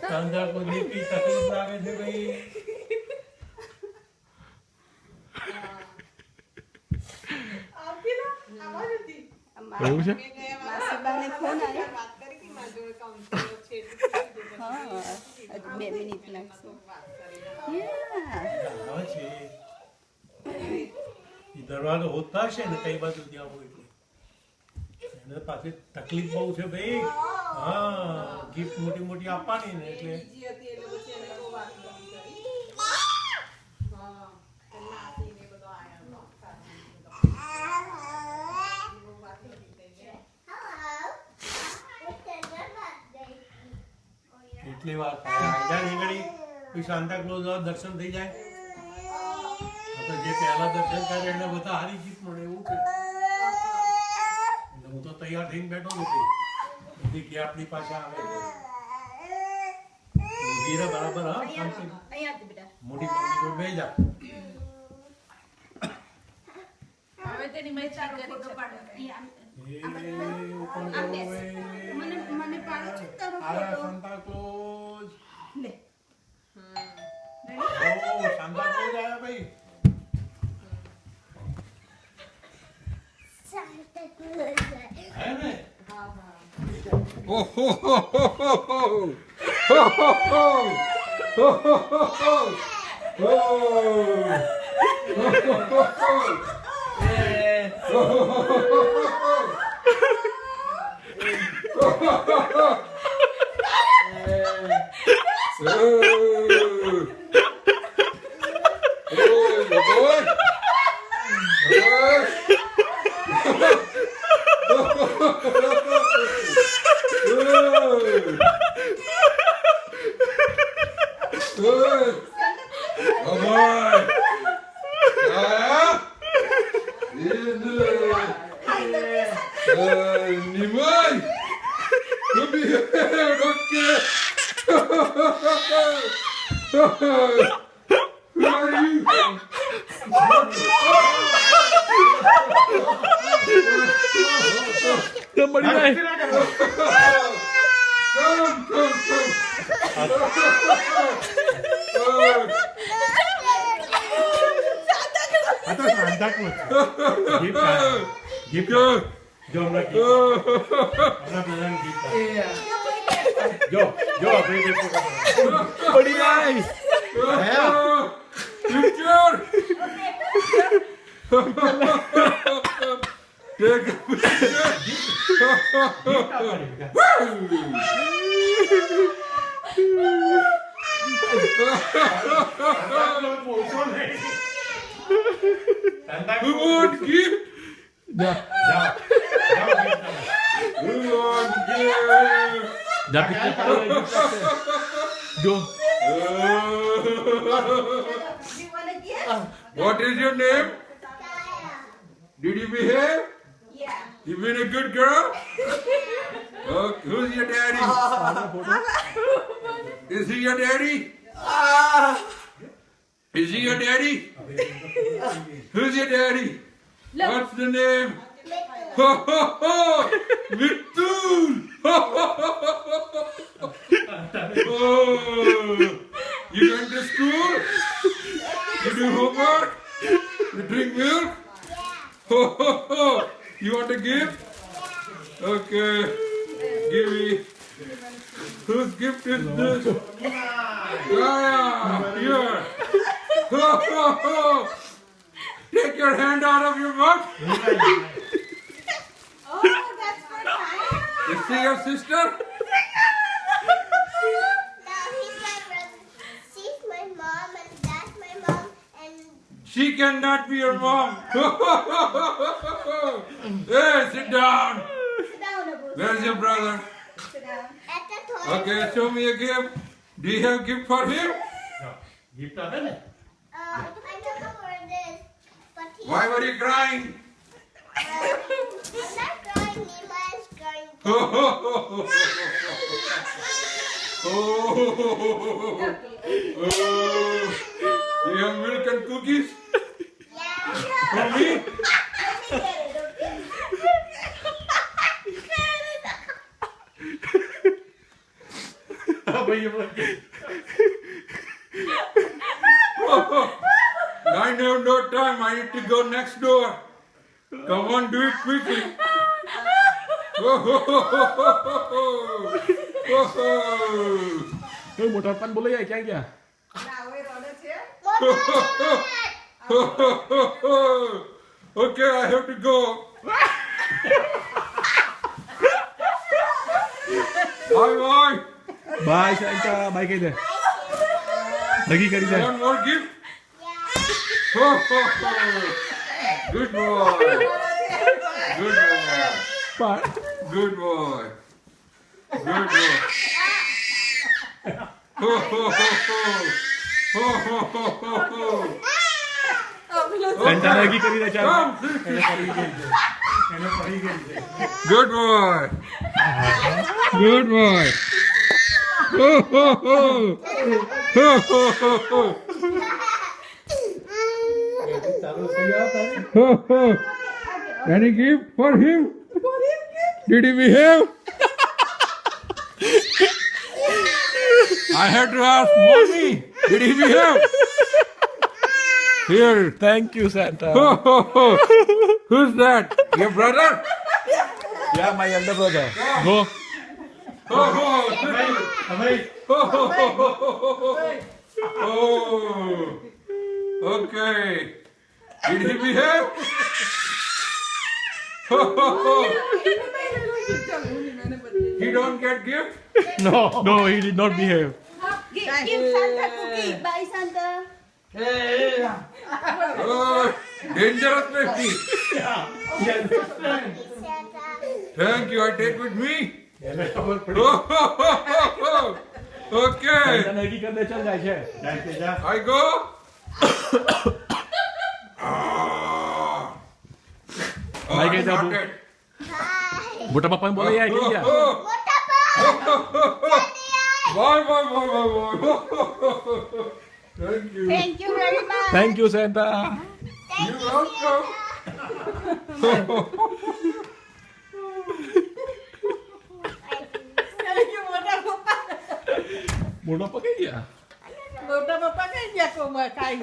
સાંધા કો નીકળી તકલીફ લાગે છે ભાઈ. એવું છે? માસીબાને ફોન આવ્યો. હા, હજુ 2 મિનિટ લાગશે. આવે છે ઈ દરવાજો હોતા હશે ને કઈ બાજુ ત્યાં હોય એટલે એને પાછી તકલીફ બહુ છે ભાઈ. હા, ગિફ્ટ મોટી મોટી આપવાની ને એટલે એટલી વાર થાય નીકળી સાંતા ક્લોઝ દર્શન થઈ જાય તો જે પહેલા દર્શન કરે એને બધા હારી જીત મળે એવું છે. એટલે હું તો તૈયાર થઈને બેઠો નથી બધી કે આપણી પાસે આવે ઊભી રહે બરાબર. હા, શાંતિ મોટી મમ્મી જોડે બેસી જા. હવે તેની મેં ચાર ફોટો પાડો. મને પાડો છે તારો આયા ફોટો. Santa close. લે. ઓ સાંતા ક્લોઝ આયા ભાઈ. હે ને? Oh ho ho ho ho ho! Ho ho ho! Ho ho ho ho! Oh! Ho ho ho ho! Ho ho ho ho! Nimai! Come here, okay? Who are you? મળી જાય. આ તો Santa close gift gift જો હમણાં બધાને gift જો જો આપણે દેખો મળી જાય. Picture! Take a picture! Who wants gift? જા Who wants gift? જા પિક્ચર પાડો. જો What is your name? Did you behave? Yeah. You been a good girl? Who's your daddy? Is he your daddy? Is he your daddy? Who's your daddy? What's the name? Ho ho ho! Mithun! Ho ho ho ho! Oh! You went to school? You do homework? You drink milk? Ho ho ho! You want a gift? Okay. Give me. Whose gift is this? Yeah, here. Ho ho ho! Take your hand out of your mouth. Oh, that's for Kaya. Is she your sister? No, he's my brother. She's my mom and that's my mom and She cannot be your mom. Hey, sit down. Sit down, Abu. Where's your brother? Sit down. at the toilet. Okay, show me a gift. Do you have gift for him? Gift આપે ને I don't know where it is, but he. Why were you crying? I'm not crying. Nima is crying. You have milk and cookies Yeah. for me? મોટા ભાઈએ બોલ્યું. I have no time. I need to go next door. Come on, do it quickly. મોટા પપ્પાને બોલો યાર ક્યાં ગયા Now we're on it here. Okay, I have to go. Bye bye. Bye Santa bye કહી દે નક્કી કરી દે One more gift. Good boy. Good boy. પણ Good boy. Good boy. Shanta નક્કી કરી દે ચાલ Come, sit. એને પડી ગઈ છે. Good boy. Good boy. ચાલુ થઈ ગયા તારે? Any gift for him? Did he behave? I had to ask mommy. Did he behave? Here. Thank you Shanta Who's that? Your brother? Yeah my elder brother go હવે Oh, okay. Did he behave? He don't get gift? No he did not behave Give Santa cookie. Bye, Santa. Oh, dangerous lady. Thank you. I take with me. એને ખબર પડી. Okay. Shanta નક્કી કરી દે ચાલ જાય છે જાય છે, જા. I go. Bye, guys. Started. મોટા પપ્પાને બોલો યાર ક્યાં ગયા Bye, bye, bye, bye, bye. Thank you. Thank you very much. Thank you Shanta You're welcome. Thank you, મોટા પપ્પા. મોટા પપ્પા કઈ ગયા મોટા પપ્પા કઈ ગયા કોમા કાઈ